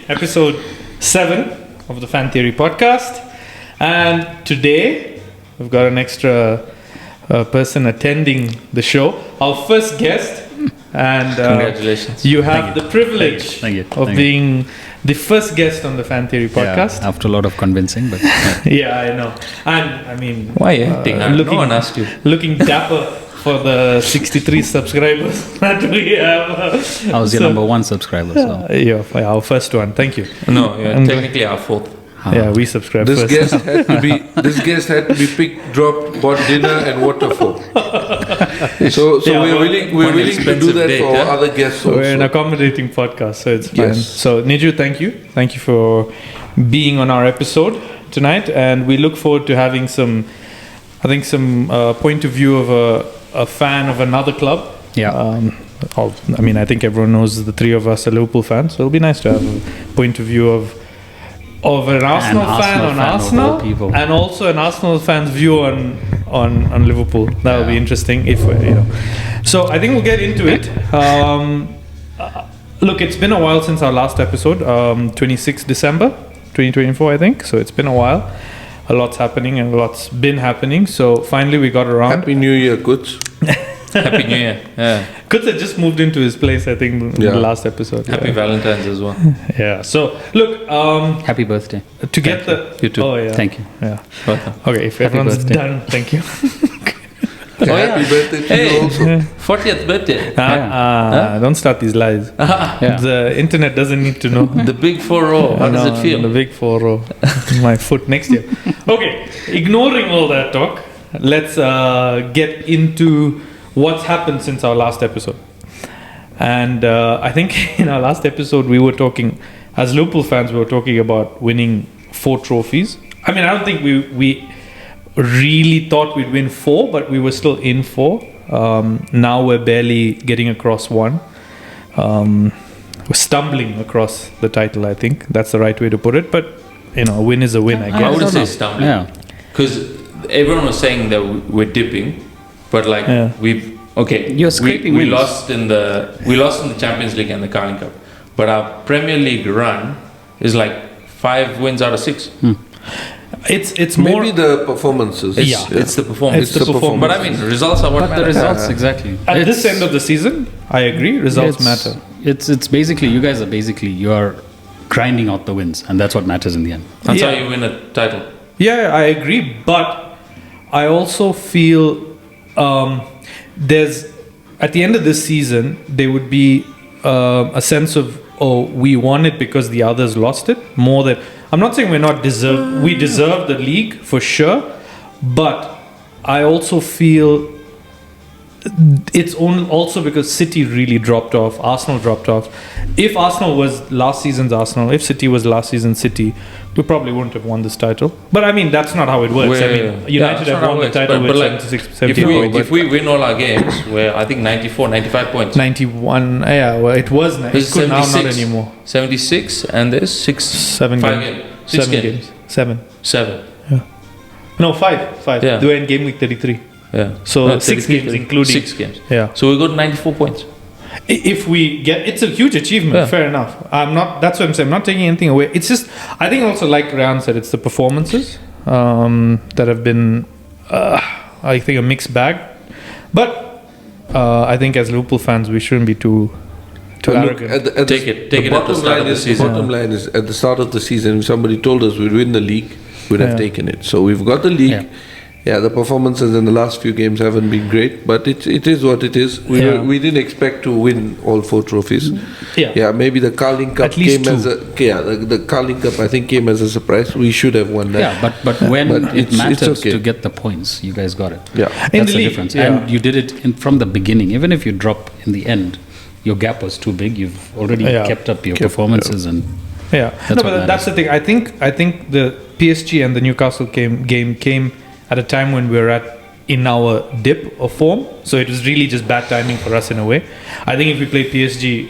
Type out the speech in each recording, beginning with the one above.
episode 7 of the Fan Theory podcast. And today, we've got an extra person attending the show. Our first guest. And congratulations. You have the privilege of being the first guest on the Fan Theory podcast. Yeah, after a lot of convincing, but yeah, I know. And I mean, why? No one asked you. Looking dapper for the 63 subscribers that we have. I was your number one subscriber. So. Yeah, our first one. Thank you. No, you're technically our fourth. Yeah, we subscribed this first. This guest had to be picked, dropped, bought dinner and water for. So we're willing to do that for other guests also. We're an accommodating podcast, so it's fine. Yes. So Niju, thank you for being on our episode tonight, and we look forward to having some point of view of a fan of another club. Yeah. I think everyone knows the three of us are Liverpool fans, so it'll be nice to have a point of view of an Arsenal fan on Arsenal, and also an Arsenal fan's view on Liverpool. That will be interesting if So I think we'll get into it. Look, it's been a while since our last episode, 26 December 2024, I think. So it's been a while. A lot's happening and a lot's been happening. So finally we got around. Happy New Year, Kuts. Happy New Year. Yeah. Kuts had just moved into his place, I think, in the last episode. Happy Valentine's as well. Yeah. So look, happy birthday. To get you too. Oh yeah. Thank you. Yeah. Welcome. Okay, if everyone's done, thank you. Happy birthday to you also. 40th birthday. Don't start these lies. The internet doesn't need to know. The big 4-0. How does it feel? The big 4-0. My foot next year. Okay, ignoring all that talk, let's get into what's happened since our last episode. And I think in our last episode we were talking, as Liverpool fans, we were talking about winning 4 trophies. I mean, I don't think we really thought we'd win 4, but we were still in 4. Now we're barely getting across 1. We're stumbling across the title, I think. That's the right way to put it. But, a win is a win, I guess. I wouldn't say stumbling. Yeah. Because everyone was saying that we're dipping. But we lost in the Champions League and the Carling Cup. But our Premier League run is like 5 wins out of 6. It's more maybe the performances. It's the performance. It's the performance. But I mean, results are what matter. The results, exactly. At this end of the season, I agree. Results matter. It's basically, you guys are you're grinding out the wins, and that's what matters in the end. That's how you win a title. Yeah, I agree. But I also feel there's, at the end of this season, there would be a sense of, we won it because the others lost it. More than, I'm not saying we deserve the league for sure, but I also feel it's also because City really dropped off, Arsenal dropped off. If Arsenal was last season's Arsenal, if City was last season's City, we probably wouldn't have won this title. But I mean, that's not how it works. United have won the title with 76, if we win all our games, we're, I think, 94, 95 points. 91, it was. It could now not anymore. 76, and there's 7 games. 6 games. 7. Yeah. No, 5. Yeah. They were in game week 33. Yeah. So 6 games including. 6 games. Yeah. So we got 94 points. If we get, it's a huge achievement. Fair enough. That's what I'm saying. I'm not taking anything away. It's just, I think also, like Ryan said, it's the performances that have been, I think, a mixed bag. But I think as Liverpool fans, we shouldn't be too arrogant. Take it at the start of the season. The bottom line is, at the start of the season, if somebody told us we'd win the league, we'd have taken it. So we've got the league. Yeah, the performances in the last few games haven't been great, but it is what it is. We didn't expect to win all 4 trophies. Yeah, maybe the Carling Cup came as the Carling Cup, I think, came as a surprise. We should have won that. Yeah, but when it matters to get the points, you guys got it. Yeah, that's the difference. And you did it from the beginning. Even if you drop in the end, your gap was too big. You've already kept up your performances and. Yeah, that's the thing. I think the PSG and the Newcastle game came at a time when we were in our dip of form, so it was really just bad timing for us in a way. I think if we played PSG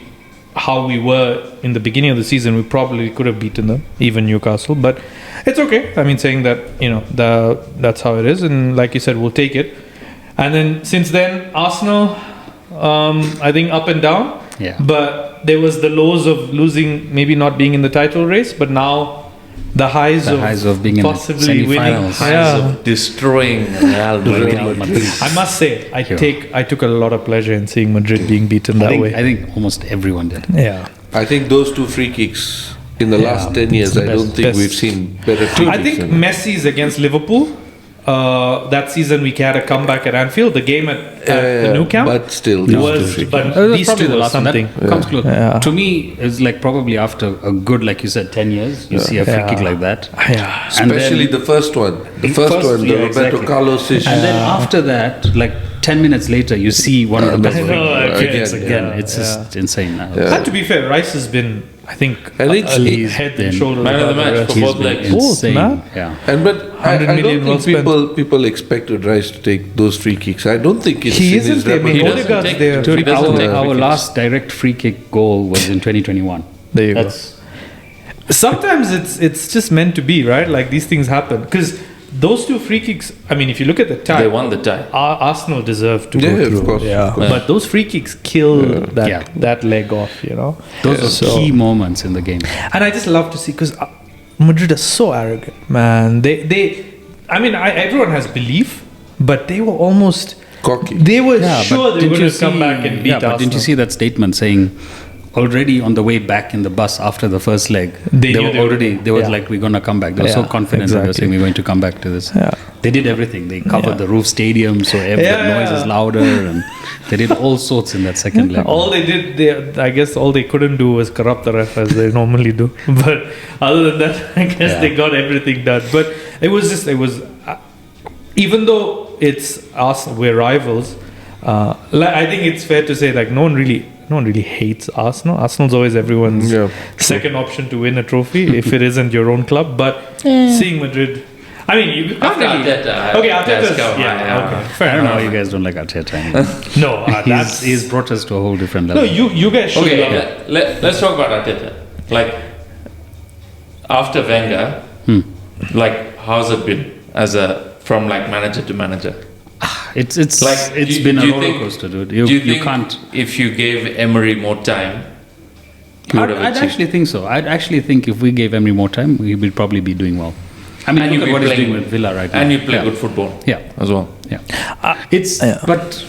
how we were in the beginning of the season, we probably could have beaten them, even Newcastle. But it's okay. I mean, saying that, that's how it is, and like you said, we'll take it. And then since then, Arsenal, I think up and down. Yeah. But but there was the lows of losing, maybe not being in the title race, but now the highs of being possibly in the winning, highs of destroying Real Madrid. I must say, I took a lot of pleasure in seeing Madrid being beaten that way. I think almost everyone did. Yeah, I think those 2 free kicks in the last 10 years, I don't think we've seen better free kicks. I think Messi's against Liverpool. That season we had a comeback at Anfield. The game at the Nou Camp, but still, these two were something. Comes close. Yeah. To me, it's like probably after a good, like you said, 10 years, you see a free kick like that. Yeah. Especially the first one. The Roberto Carlos-ish. And then after that, like 10 minutes later, you see one of the best free kicks again. It's just insane now. And to be fair, Rice has been, I think he's head and shoulders man of the match for both legs. Insane. Yeah. But I don't think people expected Rice to take those free kicks. I don't think it's he isn't there. Odegaard's there. Dude, our last direct free kick goal was in 2021. There you go. Sometimes it's just meant to be, right? Like these things happen because those 2 free kicks. I mean, if you look at the tie, they won the tie. Arsenal deserved to go through. Of course. Yeah. But those free kicks killed that leg off. Those are key moments in the game. And I just love to see because Madrid are so arrogant, man. Everyone has belief, but they were almost cocky. They were sure they were going to come back and beat Arsenal. But didn't you see that statement saying already on the way back in the bus after the first leg, they were like, we're going to come back. They were so confident that they were saying we're going to come back to this. Yeah. They did everything. They covered the roof stadium so every noise is louder, and they did all sorts in that second leg. All they did, I guess all they couldn't do was corrupt the ref as they normally do. But other than that, I guess they got everything done. But it was even though it's us, we're rivals, I think it's fair to say like no one really hates Arsenal. Arsenal's always everyone's second option to win a trophy if it isn't your own club. But seeing Madrid, I mean, you after Arteta. Okay, Arteta's okay. Fair. I don't know why you guys don't like Arteta anymore. No, he's brought us to a whole different level. No, you guys should. Okay, let's talk about Arteta. Like after Wenger, like how's it been from like manager to manager? It's like it's been a roller coaster, dude. You can't. If you gave Emery more time, I'd actually think so. I'd actually think if we gave Emery more time, we would probably be doing well. I mean, look at what he's doing with Villa right now. And you play good football, as well. Yeah, but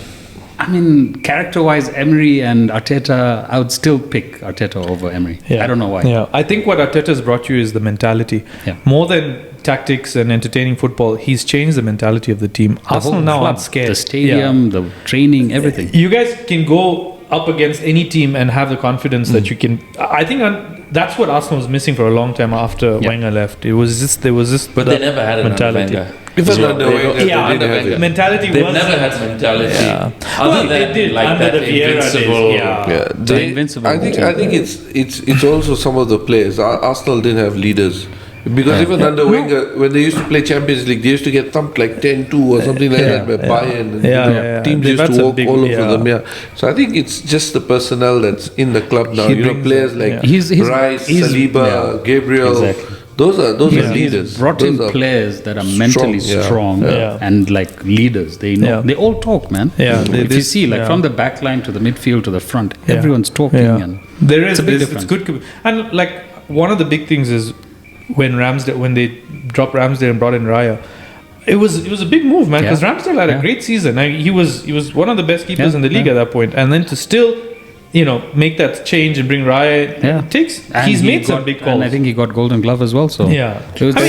I mean, character-wise, Emery and Arteta, I would still pick Arteta over Emery. I don't know why. Yeah, I think what Arteta's brought you is the mentality. More than tactics and entertaining football, he's changed the mentality of the team. Arsenal now aren't scared. The stadium, the training, everything. You guys can go up against any team and have the confidence that you can. I think that's what Arsenal was missing for a long time after Wenger left. There was just but they never had mentality. Mentality. They've never had mentality. Other than they did like under that the Vieira days. The invincible. I think it's also some of the players. Arsenal didn't have leaders. Because even under Wenger, when they used to play Champions League, they used to get thumped like 10-2 or something like that by Bayern. And, teams used to walk all over them. So I think it's just the personnel that's in the club now. Players like Rice, Saliba, Gabriel. Exactly. Those are leaders. He's brought in players that are mentally strong and like leaders. They know. They all talk, man. If you see, like from the back line to the midfield to the front, everyone's talking. And it's a big difference. It's good. And like one of the big things is when they dropped Ramsdale and brought in Raya, it was a big move, man. Because Ramsdale had a great season. He was one of the best keepers in the league at that point, and then to still, make that change and bring Raya, it takes. He's made some big calls, and I think he got Golden Glove as well. So kudos to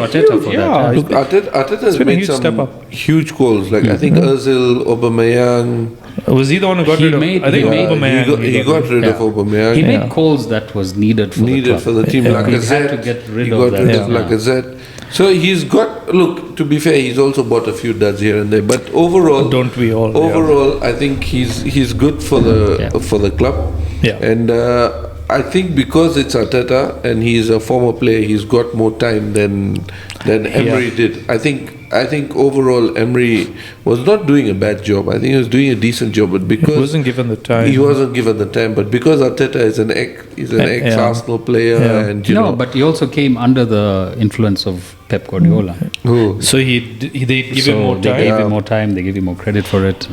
Arteta for that. Arteta has made some huge calls. Like I think Özil, Aubameyang. Was he the one who got rid of? I think Aubameyang. He got rid of Aubameyang. He made calls that was needed for the team. Lacazette. He had to get rid of Lacazette. So he's got. Look, to be fair, he's also bought a few duds here and there. But overall, don't we all? Overall, I think he's good for the club. And I think because it's Arteta and he's a former player, he's got more time than Emery did. I think overall Emery was not doing a bad job. I think he was doing a decent job, but because he wasn't given the time. But because Arteta is an ex-Arsenal player, and but he also came under the influence of Pep Guardiola. So they give him more time. They gave him more time. They gave him more credit for it.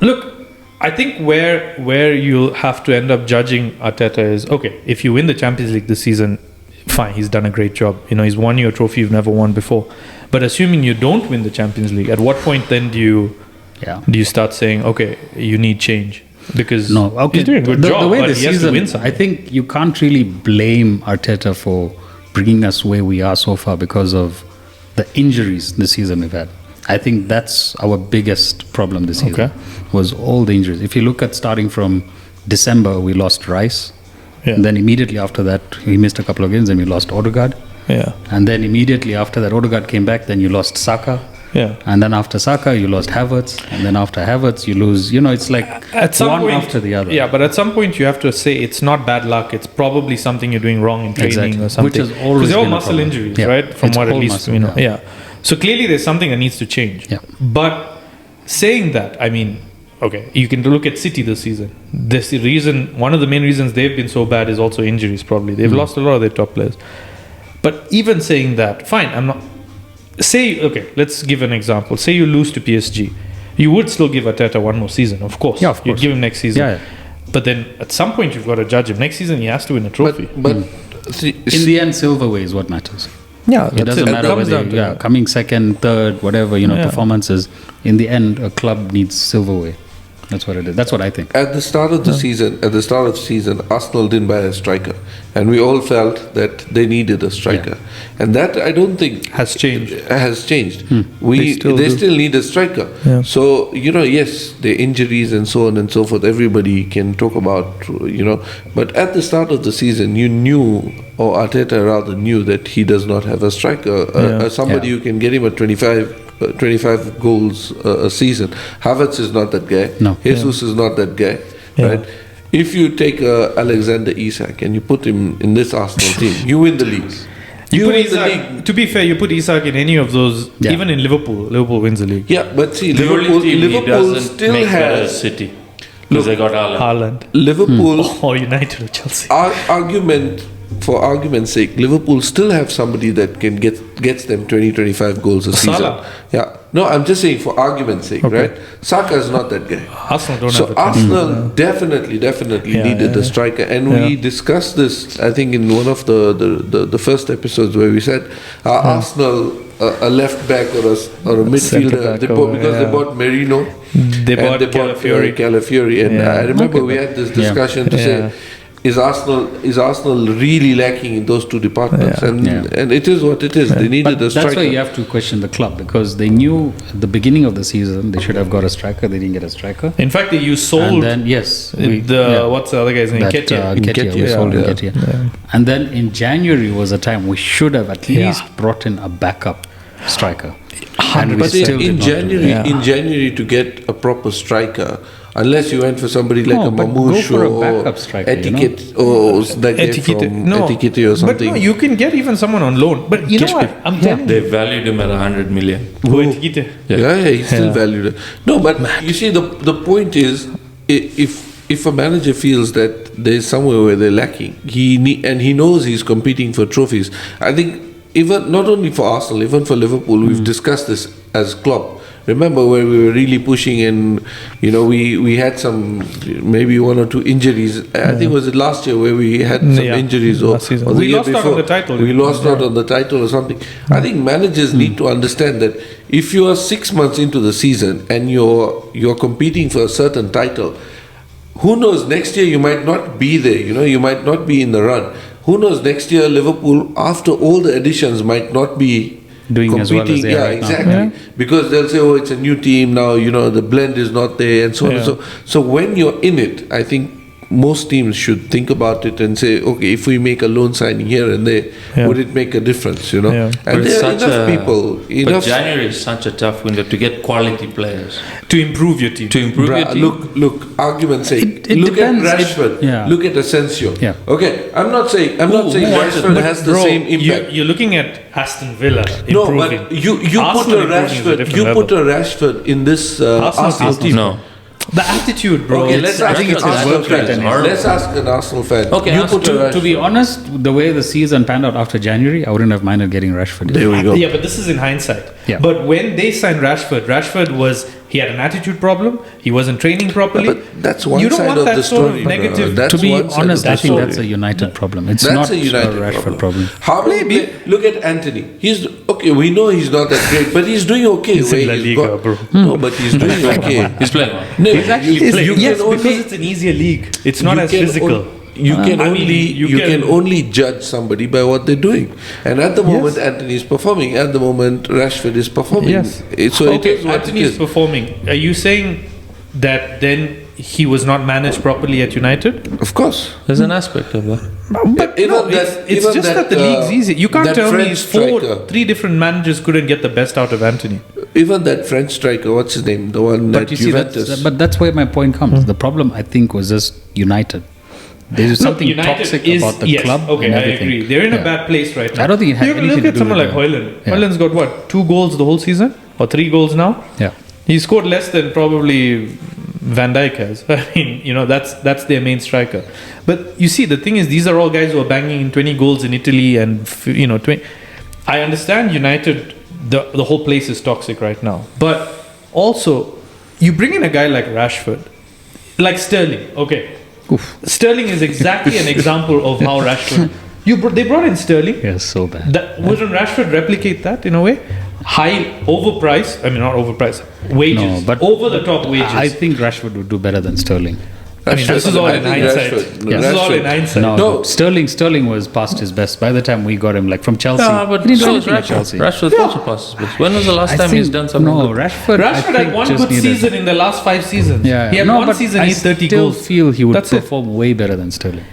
Look, I think where you'll have to end up judging Arteta is, okay, if you win the Champions League this season, fine, he's done a great job. He's won you a trophy you've never won before. But assuming you don't win the Champions League, at what point then do you start saying, okay, you need change? Because he's doing a good job, the way but the he has to season, win something. I think you can't really blame Arteta for bringing us where we are so far because of the injuries this season we've had. I think that's our biggest problem this season, was all the injuries. If you look at starting from December, we lost Rice. Yeah. And then immediately after that, we missed a couple of games and we lost Odegaard. Yeah. And then immediately after that, Odegaard came back, then you lost Saka. Yeah. And then after Saka, you lost Havertz. And then after Havertz, you lose, it's like one after the other. Yeah, but at some point you have to say it's not bad luck. It's probably something you're doing wrong in training or something. Which is always they're all muscle injuries, right? From what at least, muscle, So clearly there's something that needs to change. Yeah. But saying that, I mean, okay, you can look at City this season. One of the main reasons they've been so bad is also injuries probably. They've lost a lot of their top players. But even saying that, fine, let's give an example. Say you lose to PSG. You would still give Arteta one more season, of course. Yeah, of course. You'd give him next season. Yeah. But then at some point you've got to judge him. Next season he has to win a trophy. But in the end, silverware is what matters. Yeah, it doesn't matter whether coming second, third, whatever, performances. In the end, a club needs silverware. That's what it is. That's what I think. At the start of the season, Arsenal didn't buy a striker, and we all felt that they needed a striker, and that I don't think has changed. They still need a striker. Yeah. So yes, the injuries and so on and so forth. Everybody can talk about but at the start of the season, you knew, or Arteta rather knew, that he does not have a striker, somebody who can get him a 25 goals a season. Havertz is not that guy. No. Jesus is not that guy. Right? If you take Alexander Isak and you put him in this Arsenal team, you win the league. To be fair, you put Isak in any of those, even in Liverpool wins the leage. Yeah, but see, the Liverpool doesn't still make has City. Because they got Haaland. Liverpool or United or Chelsea. For argument's sake, Liverpool still have somebody that can gets them 20-25 goals a season. Salah. Yeah. No, I'm just saying for argument's sake, right? Saka is not that guy. Arsenal definitely needed a striker, and we discussed this, I think, in one of the first episodes where we said Arsenal a left back or a midfielder because they bought Merino. They bought Calafiori, and I remember we had this discussion to say, is Arsenal really lacking in those two departments? And it is what it is. They needed a striker. That's why you have to question the club, because they knew at the beginning of the season they should have got a striker. They didn't get a striker. In fact, you sold. And then what's the other guy's name? Nketiah. We sold Nketiah. Yeah. And then in January was a time we should have at least brought in a backup striker. But in January to get a proper striker, unless you went for somebody like a Mamouche or Etiquette or Etiquette or something. But no, you can get even someone on loan. But you know what? I'm telling you. They valued him at 100 million. Etiquette? Yeah, he's still valued. No, but you see, the point is, if a manager feels that there's somewhere where they're lacking, and he knows he's competing for trophies, I think even not only for Arsenal, even for Liverpool, we've discussed this as club. Remember where we were really pushing, and we had some maybe one or two injuries. I think was it last year where we had some injuries, or the year before. Out on the title. We lost out on the title or something. I think managers need to understand that if you are 6 months into the season and you're competing for a certain title, who knows, next year you might not be there. You might not be in the run. Who knows, next year Liverpool, after all the additions, might not be doing competing. As well as they are right exactly. Now. Because they'll say, it's a new team now, the blend is not there, and so on and so. So when you're in it, I think most teams should think about it and say, okay, if we make a loan signing here and there, would it make a difference, And there are enough people. But January is such a tough window to get quality players. To improve your team. Look, argument's sake. It look depends. at Rashford. Look at Asensio. Okay, I'm not saying Rashford has the same impact. You're looking at Aston Villa improving. No, but you put a Rashford in this Arsenal team. No. The attitude, bro. Okay, let's ask an Arsenal fan. Okay, to be honest, the way the season panned out after January, I wouldn't have minded getting Rashford. There we go. Yeah, but this is in hindsight. Yeah. But when they signed Rashford was he had an attitude problem. He wasn't training properly. But that's one you don't side want of that the sort story. of negative. To be honest, I think story. that's a United problem. It's That's not a United Rashford problem. How maybe look at Anthony. He's okay. We know he's not that great, but he's doing okay. He's in La Liga, bro. No, but he's doing okay. He's playing well. No, He's actually playing. Yes, only, because it's an easier league. It's not as physical. You can only judge somebody by what they're doing. And at the moment, Anthony is performing. At the moment, Rashford is performing. Yes. So it is what Anthony it is is. performing. Are you saying that then he was not managed properly at United? Of course. There's an aspect of that. But it's just that the league's easy. You can't tell me three different managers couldn't get the best out of Anthony. Even that French striker, what's his name? The one But at you see, Juventus. but that's where my point comes. The problem, I think, was just United. There's something toxic about the club. Okay, and I everything. agree. They're in a bad place right now. I don't think it had anything look to at do someone with like Højlund. Yeah. Højlund's got what, 2 goals the whole season? Or 3 goals now? Yeah. He scored less than probably Van Dijk has. I mean, that's their main striker. But you see, the thing is, these are all guys who are banging in 20 goals in Italy and, 20. I understand United, the whole place is toxic right now. But also, you bring in a guy like Rashford, like Sterling, okay. Oof. Sterling is exactly an example of how Rashford... They brought in Sterling. Yes, so bad. Wouldn't Rashford replicate that in a way? High, overpriced, not overpriced, wages, No, but over the top wages. I think Rashford would do better than Sterling. This is all in hindsight. This is all in hindsight. No, Sterling was past his best by the time we got him, like from Chelsea. Yeah, but he didn't do so anything is at Chelsea. Rashford also passes best. When was the last time he's done something No, good? Rashford Had one good season in the last 5 seasons. Yeah, He had one season, he had 30 still goals. feel he would That's it. perform way better than Sterling.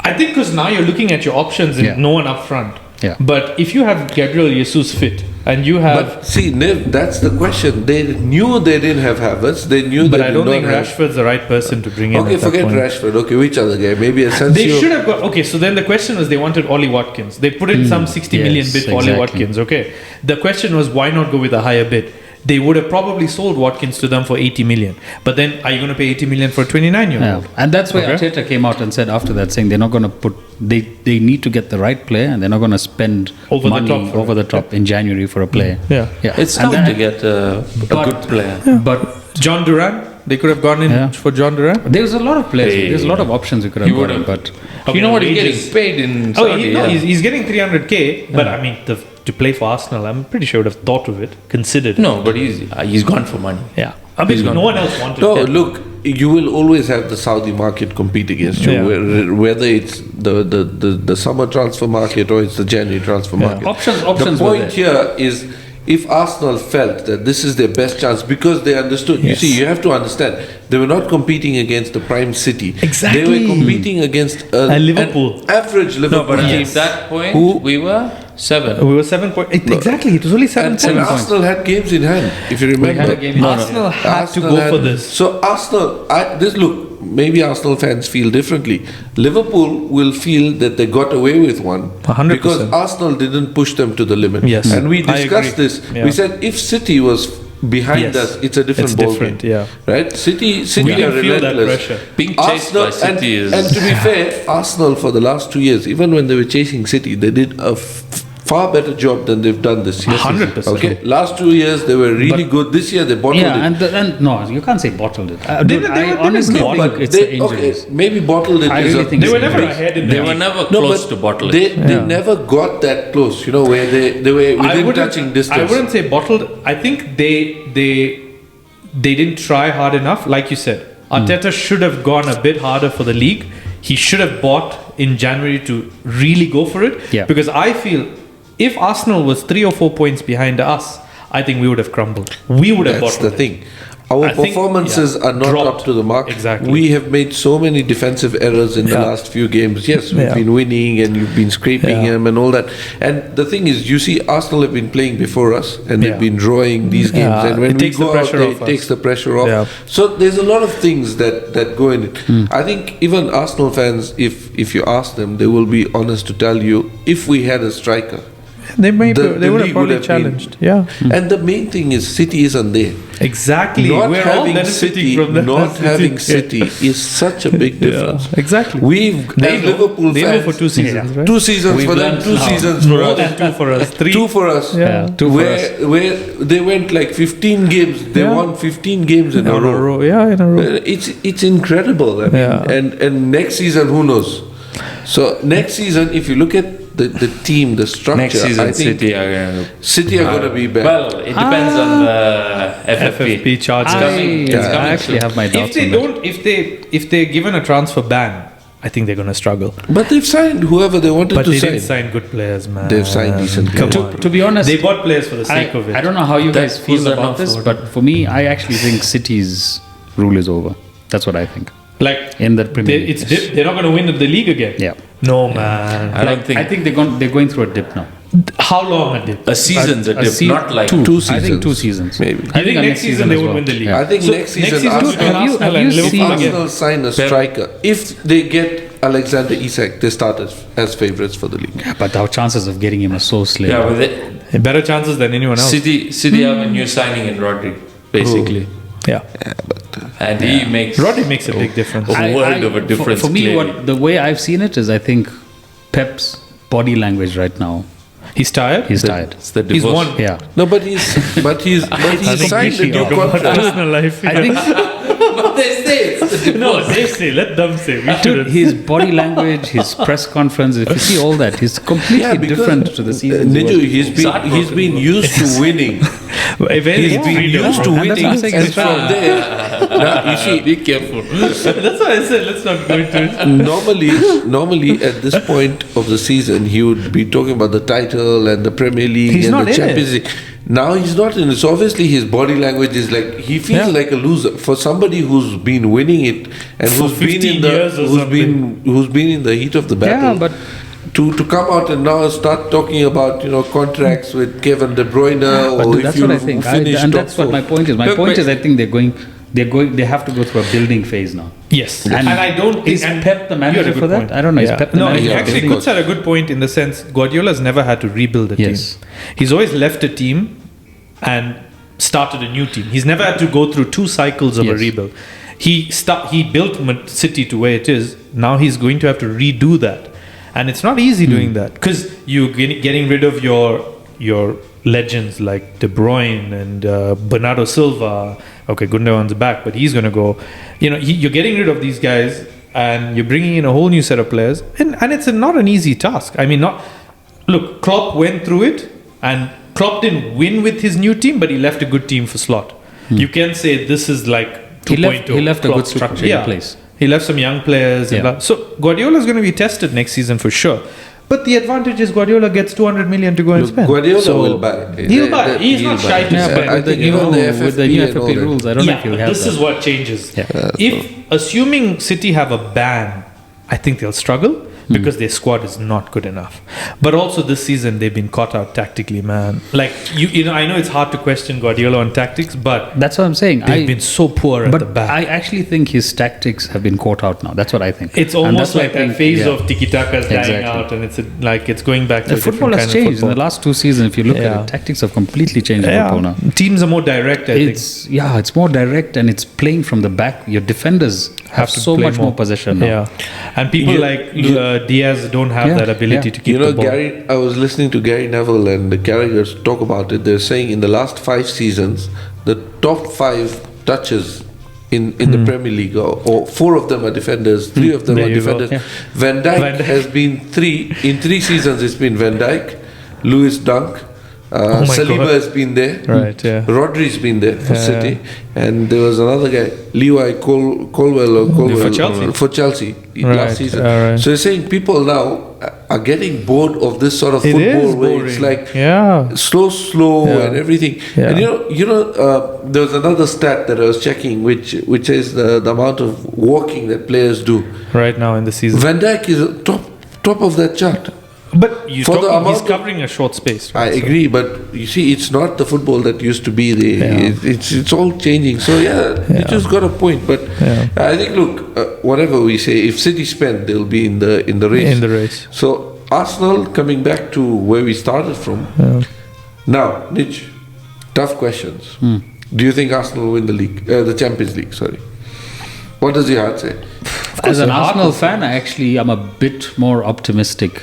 I think because now you're looking at your options and no one up front. Yeah. But if you have Gabriel Jesus fit and you have... But see, Niv, that's the question. They knew they didn't have Havertz. They knew But they I don't think have... Rashford's the right person to bring in. Okay, at that forget point. Rashford. Okay, which other guy? Maybe Asensio. They should have got... Okay, so then the question was they wanted Ollie Watkins. They put in some 60 million bid for Ollie Watkins. Okay. The question was why not go with a higher bid? They would have probably sold Watkins to them for 80 million. But then are you going to pay 80 million for a 29-year-old? Yeah. And that's why Arteta came out and said after that, saying they're not going to put... They need to get the right player and they're not going to spend money over the top in January for a player. Yeah. It's tough to get a good player. Yeah. But John Duran, they could have gone in for John Duran. There's a lot of players. There's a lot of options you could have gotten. But you know what he's getting paid in Saudi? He's getting 300k. But I mean, to play for Arsenal, I'm pretty sure would have thought of it, considered. No, but he's gone for money. Yeah, I mean, no one else wanted. No, look, you will always have the Saudi market compete against you, whether it's the summer transfer market or it's the January transfer market. Options. The point here is, if Arsenal felt that this is their best chance because they understood, you see, you have to understand, they were not competing against the prime city. Exactly. They were competing against Liverpool. an average Liverpool. No, but at that point, we were 7. We were 7 points. Exactly, it was only 7 points. And Arsenal had games in hand, if you remember. Arsenal had to go for this. So Arsenal, look, maybe Arsenal fans feel differently. Liverpool will feel that they got away with one 100%. because Arsenal didn't push them to the limit. Yes. And we discussed this. Yeah. We said if City was behind us, it's a different ballgame. Yeah. Right? City We are didn't feel that relentless. pressure. Being chased by City is... And to be fair, Arsenal for the last 2 years, even when they were chasing City, they did a far better job than they've done this year. 100%. Okay, last 2 years they were really good. This year they bottled it. and no, you can't say bottled it. I honestly think it's the injuries. Maybe bottled it. I really think They it's were never injuries. ahead in the They were never close to bottling. They never got that close, where they were within touching distance. I wouldn't say bottled. I think they didn't try hard enough. Like you said, Arteta should have gone a bit harder for the league. He should have bought in January to really go for it. Yeah. Because I feel if Arsenal was 3 or 4 points behind us, I think we would have crumbled. We would have That's bottled the thing. Our performances are not up to the mark. Exactly. We have made so many defensive errors in the last few games. Yes, we've been winning and you've been scraping them and all that. And the thing is, you see, Arsenal have been playing before us and they've been drawing these games. And when we go out there, it takes the pressure off. Yeah. So there's a lot of things that go in it. I think even Arsenal fans, if you ask them, they will be honest to tell you, if we had a striker, They would have probably challenged. Yeah. And the main thing is City isn't there. Exactly. Not having City is such a big difference. Exactly. Liverpool they fans, for 2 seasons, right? 2 seasons for them, 2 seasons for More us. than 2 for us. 3. 2 for us. Yeah. 2 for us. Where they went like 15 games. They won 15 games in a row. Yeah, in a row. It's incredible. I mean, and next season, who knows? So next season, if you look at the team, the structure, next season, I think City are going to be back. Well, it depends on the FFP charge. I actually have my doubts. If they're given a transfer ban, I think they're going to struggle. But they've signed whoever they wanted but to they sign. didn't sign good players, man. They've signed decent players. To be honest, they bought players for the sake of it. I don't know how you guys feel who's that about now this, for? but for me, I actually think City's rule is over. That's what I think. Like in the Premier League. They're not going to win the league again. Yeah. No, man. I think they're going through a dip now. How long a dip? A season's a dip, not like 2 seasons. I think 2 seasons. Maybe. I think next season they will win the league. I think next season Arsenal sign a striker. If they get Alexander Isak, they start as favourites for the league. Yeah, but our chances of getting him are so slim. Yeah, but better chances than anyone else. City have a new signing in Rodri, basically. Yeah, and he makes Rodri makes a big difference. A world of a difference. For me, the way I've seen it is, I think Pep's body language right now. He's tired. He's tired. It's the divorce. He's won. Yeah. No, but he's signed a new contract. Personal life. I think But they say it's the divorce. no, they say. Let them say. We shouldn't. his body language, his press conference, if you see all that, he's completely different to the season. Niju, he's been used to winning. He's been used to winning, and from there, now, you see, Be careful. That's why I said let's not go into it. normally at this point of the season, he would be talking about the title and the Premier League He's and not the in Champions League. Now he's not in it. So obviously his body language is like he feels like a loser. For somebody who's been winning it and For who's been 15 in the years or who's been in the heat of the battle. Yeah, but to come out and now start talking about contracts with Kevin De Bruyne or if that's you what I think. finish And top that's what 4. my point is. My point is, I think they have to go through a building phase now. Yes, And I don't. Is and Pep the you had a manager good for that? point. I don't know. Is Pep the No, manager? Yeah, actually, of course. Kuts had a good point in the sense Guardiola's never had to rebuild a Yes. team. He's always left a team and started a new team. He's never had to go through 2 cycles of a Yes. rebuild. He built City to where it is. Now he's going to have to redo that, and it's not easy doing that because you're getting rid of your legends like De Bruyne and Bernardo Silva. Okay, Gundogan's back, but he's going to go. You're getting rid of these guys, and you're bringing in a whole new set of players, and it's not an easy task. I mean, look, Klopp went through it, and Klopp didn't win with his new team, but he left a good team for Slot. You can say this is like 2.0. He left a good Klopp structure in place. He left some young players. Yeah. So Guardiola is going to be tested next season for sure. But the advantage is Guardiola gets 200 million to go and spend. Guardiola will buy. He'll buy. He's not shy to spend. I think even with the new FFP rules, I don't know if you'll but have this that. is what changes. Yeah. If assuming City have a ban, I think they'll struggle because their squad is not good enough. But also this season they've been caught out tactically, man. Like I know it's hard to question Guardiola on tactics, but That's what I'm saying. they've been so poor at the back. I actually think his tactics have been caught out now. That's what I think. It's And almost that's why like I think, that phase yeah. of TikiTaka is dying Exactly. out, and it's going back to The a different football has kind of changed in football. the last 2 seasons. If you look Yeah. at it, tactics have completely changed in football now. Teams are more direct, I think. It's more direct and it's playing from the back. Your defenders have to so play much more possession now. Yeah, and people like Diaz don't have Yeah, that ability yeah. to keep the ball. I was listening to Gary Neville and the Carragher talk about it. They're saying in the last 5 seasons, the top 5 touches in the Premier League, or 4 of them are defenders, 3 of them There are you go. defenders. Yeah. Van Dijk has been 3 in 3 seasons. It's been Van Dijk, Lewis Dunk, my Saliba God. has been there. Right, yeah. Rodri's been there for City, and there was another guy, Levi Colwell for Chelsea Right, last season. right. So you're saying people now are getting bored of this sort of It football is where it's boring. like Yeah. slow Yeah. and everything. Yeah. And there was another stat that I was checking, which is the amount of walking that players do. Right now in the season. Van Dijk is top of that chart. But For the amount he's of- covering a short space. I Right? So- agree, but you see, it's not the football that used to be. It's all changing. So you just got a point. But I think, look, whatever we say, if City spend, they'll be in the race. In the race. So Arsenal, coming back to where we started from. Now, Nij, tough questions. Do you think Arsenal will win the league, the Champions League? Sorry. What does your heart say? As an Arsenal fan, I'm a bit more optimistic.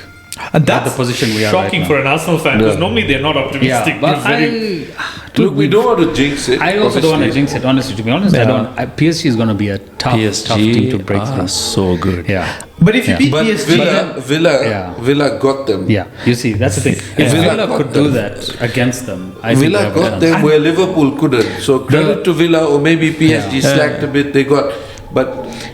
And that's the position we are shocking right for an Arsenal fan because normally they're not optimistic. Yeah, but look, we don't want to jinx it. I also don't want to jinx it. Honestly, to be honest, PSG is going to be a tough team to break through. So good. Yeah. But if you beat PSG, Villa got them. Yeah, you see, that's the thing. If Villa could do that against them, I think Villa got them where Liverpool couldn't. So credit to Villa, or maybe PSG slacked a bit. They got, but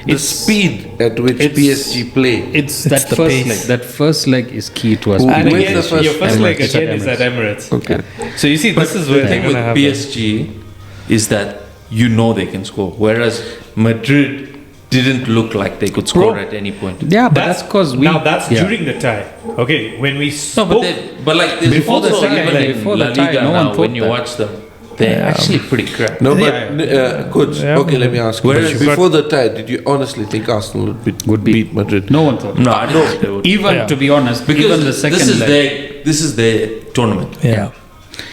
the speed at which PSG play. It's that first leg. That first leg is key to us. And again, your first leg again is at Emirates. Okay. So you see, this is where the thing with PSG is that you know they can score, whereas Madrid didn't look like they could score at any point. Yeah, but that's because that's during the tie. Okay, when we spoke, but like there's before the also tie, even like, in before La the tie, Liga no one now, thought when you that. watch them, they're actually pretty crap. No, but coach. Okay, let me ask you. Whereas before the tie, did you honestly think Arsenal would beat Madrid? No one thought. No, I don't think they would. Even to be honest, Because even the second leg. this is their tournament. Yeah.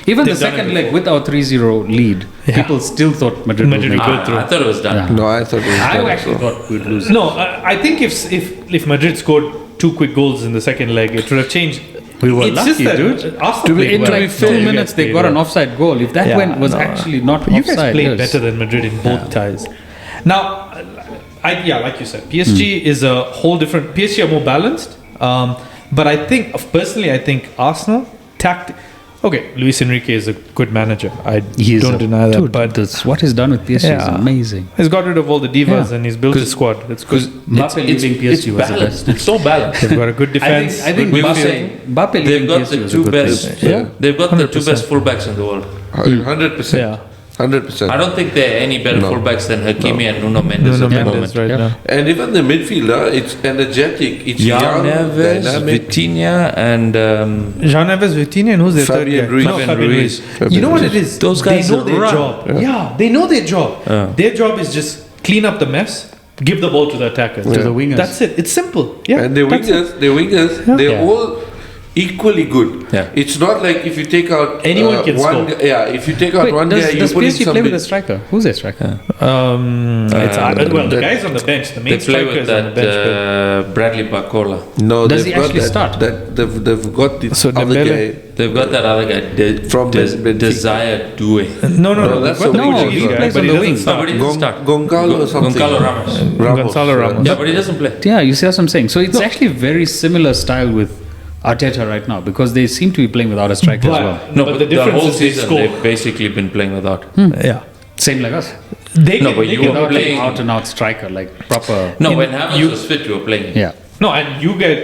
Even the second leg with our 3-0 lead, people still thought Madrid would make it. I thought it was done. No, I thought it was done. I actually thought we'd lose. No, I think if Madrid scored 2 quick goals in the second leg, it would have changed. We were It's lucky, just that dude. Arsenal played In well. like 2 minutes, they got an offside goal. If that was actually not You offside, guys played yes. better than Madrid in both ties. Now, like you said, PSG is a whole different. PSG are more balanced, but I think personally, I think Arsenal Okay, Luis Enrique is a good manager. I don't deny that. Dude, but what he's done with PSG is amazing. He's got rid of all the divas and he's built his squad. It's good. Mbappe leaving PSG was the best. It's so balanced. They've got a good defense. I think Mbappe They've leaving got PSG the was a two good best. thing. They've got the 2 100%. best fullbacks in the world. 100%. Yeah. 100%. I don't think they're any better fullbacks than Hakimi and Nuno Mendes Nuno at the Mendes moment. right now. And even the midfielder, it's energetic. It's young, Neves, dynamic. Vitinha, and Jean Neves, Vitinha, and who's the third Fabian guy? Ruiz. No, Fabian Fabian Ruiz. Ruiz. You know what it is? Those guys they know their run. job. Yeah, they know their job. Their job is just clean up the mess, give the ball to the attackers, To the wingers. That's it. It's simple. Yeah, And the wingers, they're all equally good. Yeah. It's not like if you take out Anyone can one score. if you take out one guy, you does put in PSG play somebody. with a striker? Who's their striker? the guys on the bench, the main They play strikers with on the bench. that Bradley Barcola. No, Does they've he got actually that, start? That they've got this So other Dembele? guy. They've got that other guy, From Benfica. Desire Due. No, that's they've got the the wing. Portuguese He guy, plays but on he the doesn't wing. start. No, but he doesn't start. Goncalo or something. Goncalo Ramos. Gonzalo Ramos. Yeah, but he doesn't play. Yeah, you see what I'm saying. So it's actually very similar style with Arteta right now because they seem to be playing without a striker as well. No, but but the the difference whole is they season score. they've basically been playing without. Yeah. Same like us. They No, can- but they you can- were Without playing- an out and out striker, like proper. No, when Havertz was fit, you were playing him. Yeah. No, and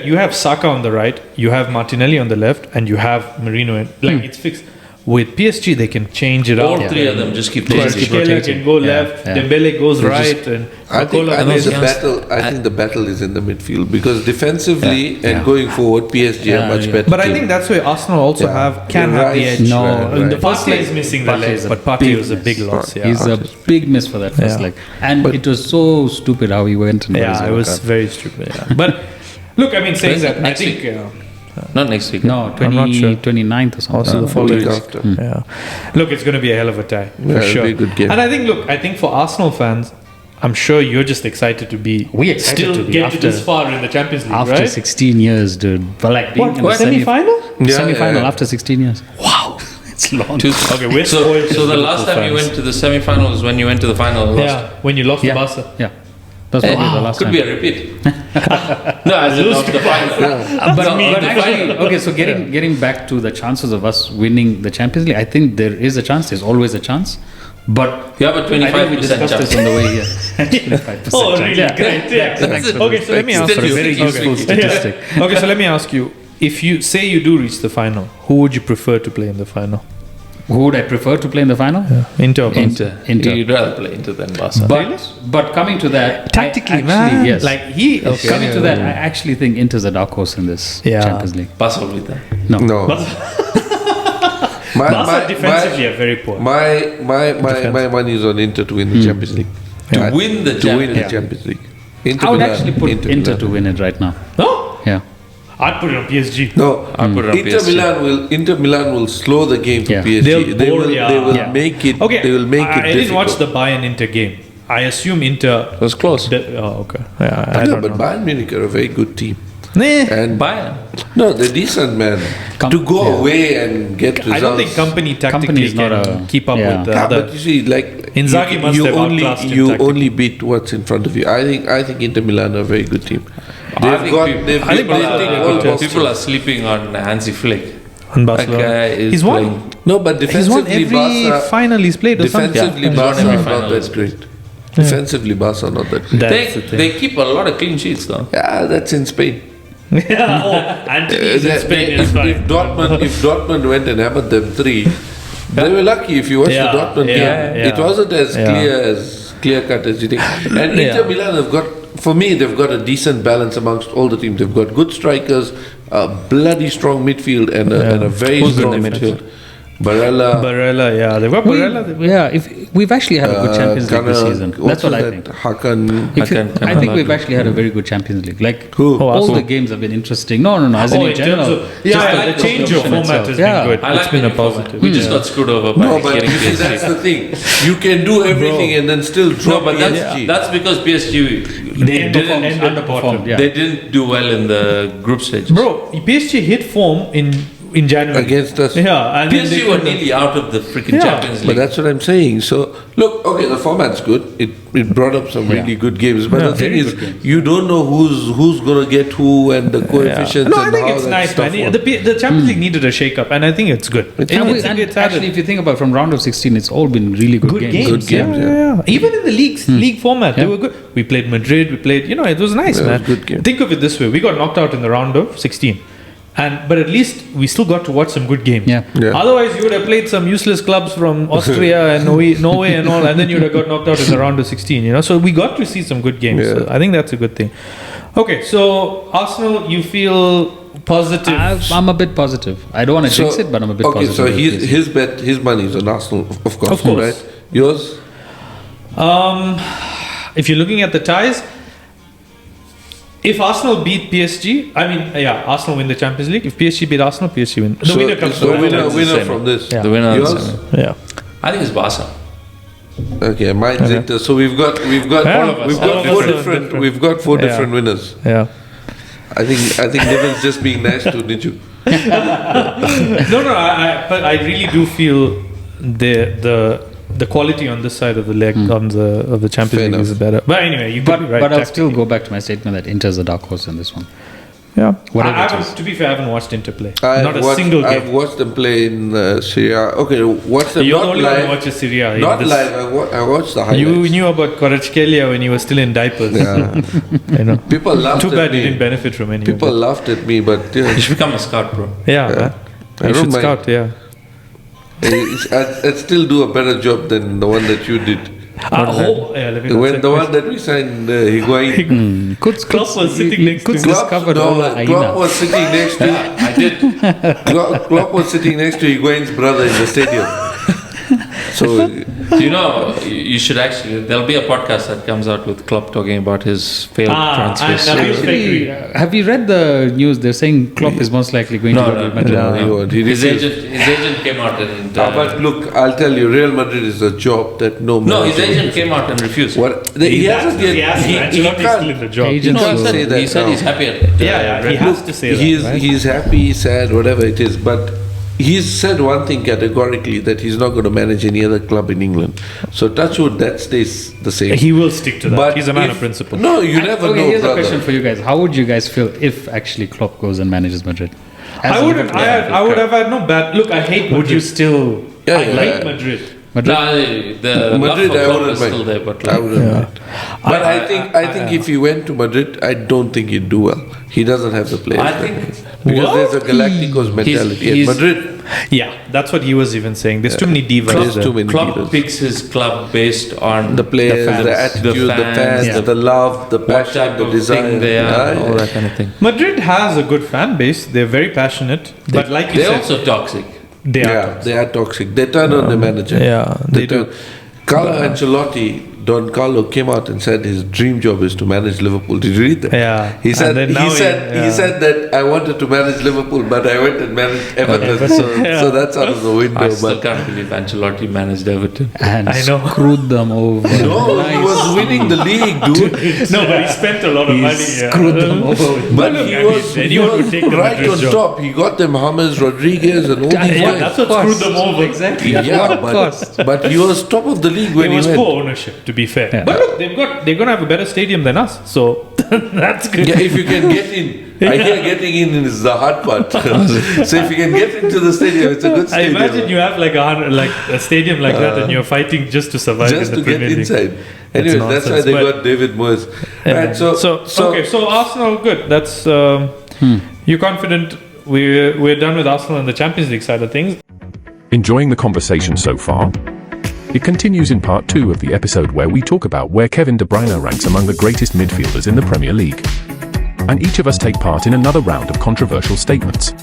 you have Saka on the right, you have Martinelli on the left, and you have Marino. It's fixed. With PSG, they can change it All out. three of them just keep They changing. just keep Kvaratskhelia rotating. can go Yeah, left, yeah. Dembele goes right, and I think Barcola goes the young- battle. I think the battle is in the midfield because defensively and going forward, PSG Yeah, are much yeah. better. But I team. think that's where Arsenal also can You're have the right. edge. No, Right. the first Partey leg is missing the Partey leg, is a but Partey big was a big miss. loss. Yeah, He's a big miss for that first Yeah. leg, and it was so stupid how he went and got his it World was Cup. very stupid. Yeah. But look, I mean, saying that, I Next think. week. Not next week. No, I'm not sure. 29th or something. Also the week following after. Yeah. Look, it's going to be a hell of a tie Yeah, for it'll sure. be a good game. And I think for Arsenal fans, I'm sure you're just excited to be We excited still to be get after- to this far in the Champions League, After right? 16 years, dude. But like being in the semi-final? semi-final Yeah. after 16 years. Wow, it's long. Okay, we're spoiled So for the last Liverpool time you fans. went to the semi-final is when you went to the final and lost. Yeah, when you lost to Barca. Yeah, that's probably the last Could time. be a repeat. No, as in of the final. But the actually, okay, so getting back to the chances of us winning the Champions League, I think there is a chance. There's always a chance. But You have a I think we 25% discussed chance. this on the way here. 25% Oh, chance. really? Yeah. Great. Yeah. That's an Okay, so let me ask you. Very useful statistic. Okay, so let me ask you. If you say you do reach the final, who would you prefer to play in the final? Who would I prefer to play in the final? Inter or Barca? Inter. You'd rather play Inter than Barca. But coming to that, Tactically, I actually, man. yes. Like Coming to that, I actually think Inter's a dark horse in this Yeah. Champions League. Barca will be there. No. Barca defensively are very poor. My money is on Inter to win the Champions League. To win the To win the Champions Champions League. Inter I would Milan, actually put Inter to Milan. win it right now. No? Yeah. I'd put it on PSG. No, I'd put it on PSG. Inter Milan will slow the game for PSG. They will make it. Okay, they will make it. I didn't watch the Bayern Inter game. I assume Inter. It was close. Okay. Yeah, I No, don't but know. Bayern Munich are a very good team. And Bayern. No, they're decent, man. To go away and get results. I don't think company tactically can keep up with the other. But you see, like Inzaghi must have outclassed him tactically. only beat what's in front of you. I think Inter Milan are a very good team. People are sleeping on Hansi Flick. On Barcelona. He's won. No, but defensively, he's won every Barca. final he's played. Defensively, Barca are not that great. Defensively, Barca are not that great. They keep a lot of clean sheets, though. Yeah, that's in Spain. Anthony's in Spain is fine. If Dortmund went and hammered them 3, they were lucky. If you watch the Dortmund game, it wasn't as clear cut as you think. And Inter Milan have got, for me, they've got a decent balance amongst all the teams. They've got good strikers, a bloody strong midfield, and a very strong midfield. Barella, yeah, they've got Barella. We've actually had a good Champions League this season. That's what I think. I think we've actually had a very good Champions League. Like all the games have been interesting. No, as in general. The change of format has been good. It's been a positive. We just got screwed over by getting PSG. That's the thing. You can do everything and then still drop PSG. That's because PSG they didn't underperform. They didn't do well in the group stage. Bro, PSG hit form in January against us. Yeah, and PSG were nearly out of the freaking Champions League. But that's what I'm saying. So look, okay, the format's good. It brought up some really good games. But the thing is, you don't know who's gonna get who and the coefficients. No, I think it's nice, man. The Champions League needed a shake-up, and I think it's good. Actually, if you think about it, from round of 16, it's all been really good games. Good games, yeah. Even in the league format, they were good. We played Madrid. We played. It was nice, man. Good game. Think of it this way: we got knocked out in the round of 16. But at least we still got to watch some good games. Yeah. Otherwise, you would have played some useless clubs from Austria and Norway and all, and then you would have got knocked out in the round of 16. So we got to see some good games. Yeah. So I think that's a good thing. Okay, so Arsenal, you feel positive? I'm a bit positive. I don't want to jinx it, but I'm a bit positive. Okay, so his money is on Arsenal, of course. Right? Yours? If you're looking at the ties. If Arsenal beat PSG, Arsenal win the Champions League. If PSG beat Arsenal, PSG win. The winner comes from winner from this. Yeah. The winner. Yours? Yeah. I think it's Barca. Okay, mine's Inter. So we've got four different winners. Yeah. I think Niven's just being nice to Niju. But I really do feel the quality on this side of the leg of the Champions League is better. But anyway, you could be right. But I'll still go back to my statement that Inter's a dark horse in this one. Yeah. To be fair, I haven't watched Inter play. Single game. I've watched them play in Syria. Okay, watched them You're not the only live. one who watches Syria. Not live. I watched the highlights. You knew about Kvaratskhelia when he was still in diapers. Yeah. People laughed at me. Too bad you didn't benefit from any People laughed at me, but you should become a scout, bro. Yeah. You should scout, I'd still do a better job than the one that you did. When the one that we signed, Higuain. Klopp was sitting next to him. Klopp was sitting next to I did. Klopp was sitting next to Higuain's brother in the stadium. So you should actually. There'll be a podcast that comes out with Klopp talking about his failed transfers. Have you read the news? They're saying Klopp is most likely going to go to Madrid. No. His agent came out and. But look, I'll tell you, Real Madrid is a job that no. No, his agent came out and refused. He hasn't yet. He can't. Still in the job. He said he's happy. He has to say that. He's happy. He's sad. Whatever it is, but. He's said one thing categorically, that he's not going to manage any other club in England. So touchwood, that stays the same. He will stick to that. But he's a man of principle. No, you never know. Here's a question for you guys. How would you guys feel if actually Klopp goes and manages Madrid? I would have had no bad. Look, I hate. Would you still? I like Madrid. The love for Klopp is still there, but I wouldn't mind. But I think if he went to Madrid, I don't think he'd do well. He doesn't have the players. Because there's a Galacticos mentality at Madrid. Yeah, that's what he was even saying. There's too many divas. Klopp picks his club based on the players, the attitude, the fans, the love, the passion, the desire, all that kind of thing. Madrid has a good fan base. They're very passionate, but like you said, they're also toxic. They are toxic. They turn on the manager. Yeah, they do. Carlo Ancelotti Don Carlo came out and said his dream job is to manage Liverpool. Did you read that? Yeah. He said he said that I wanted to manage Liverpool, but I went and managed Everton. So that's out of the window. I still can't believe Ancelotti managed Everton. And screwed them over. No, he was winning the league, dude. No, but he spent a lot of money. Screwed them over. But he was right on top. He got them James Rodriguez and all these guys. That's what screwed them over. Exactly. Yeah, but he was top of the league when it was he went. poor ownership, to be fair. Yeah. But look, they're going to have a better stadium than us, so that's good. Yeah, if you can get in. I hear getting in is the hard part. So if you can get into the stadium, it's a good stadium. I imagine you have like a stadium like that, and you're fighting just to survive. Just in the to get inside. Anyway, that's why they got David Moyes. Right, so Arsenal, good. That's you're confident. We're done with Arsenal and the Champions League side of things. Enjoying the conversation so far? It continues in part 2 of the episode where we talk about where Kevin De Bruyne ranks among the greatest midfielders in the Premier League. And each of us take part in another round of controversial statements.